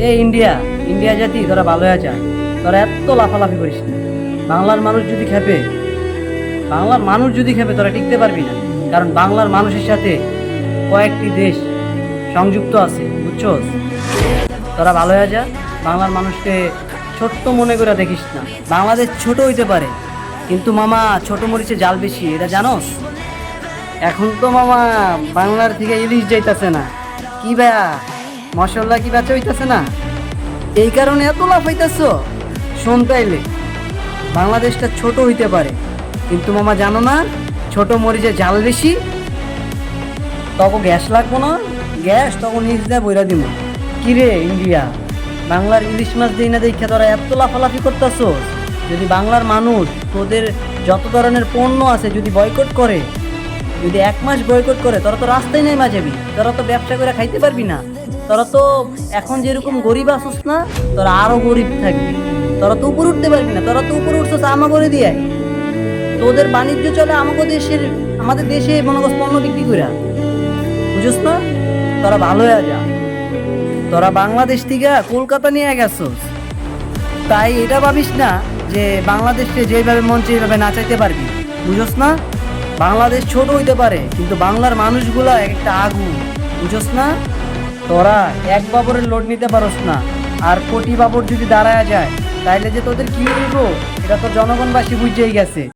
এ India India জাতি তোরা ভালো আছে, তোরা এত লাফালাফি করিস না। বাংলার মানুষ যদি খেপে তোরা টিকতে পারবি না। কারণ বাংলার মানুষের সাথে কয়েকটি দেশ সংযুক্ত আছে, বুঝছস? তোরা ভালো হয়ে যা, বাংলার মানুষকে ছোট্ট মনে করে দেখিস না। বাংলাদেশ ছোট হইতে পারে, কিন্তু মামা ছোট মরিচে জাল বেশি, এটা জানোস? এখন তো মামা বাংলার থেকে ইলিশ যাইতাছে না, কি ভাইয়া মশলা কি বেচা হইতাছে না, এই কারণে এত লাভ হইতাছ। শোন তাইলে, বাংলাদেশটা ছোট হইতে পারে, কিন্তু মামা জানো না ছোট মরিচে জাল বেশি। তখন গ্যাস লাগবো না, গ্যাস তখন নিজ দেয় বইরা দিব। কিরে ইন্ডিয়া, বাংলার ইলিশ মাছ দিই না দেখে তোরা এত লাফালাফি করতেছ। যদি বাংলার মানুষ তোদের যত ধরনের পণ্য আছে যদি বয়কট করে, যদি 1 মাস বয়কট করে, তোরা তো রাস্তায় নেমে যাবি, তোরা তো ব্যবসা করে খাইতে পারবি না। তোরা তো এখন যেরকম গরিব আসুস না, তোরা আরো গরিব থাকবি, তোরা তো উপরে উঠতে পারবি না। তোরা তো উপরে উঠছিস আমা করে দিয়ে, তোদের বাণিজ্য চলে আমাদের দেশে মনে করছ পণ্য বিক্রি করে, বুঝছ না? তোরা ভালো হয়ে যা, তোরা বাংলাদেশ থেকে কলকাতা নিয়ে গেছস, তাই এটা ভাবিস না যে বাংলাদেশকে যেভাবে মন সেইভাবে নাচাইতে পারবি, বুঝছ না? বাংলাদেশ ছোট হইতে পারে, কিন্তু বাংলার মানুষগুলা একটা আগুন, বুঝছ না? তোরা 1 বাবরের লোড নিতে পারস না, আর কোটি বাবর যদি দাঁড়ায় যায় তাইলে যে তোদের কি হইব এটা তো জনগণবাসী বুঝেই গেছে।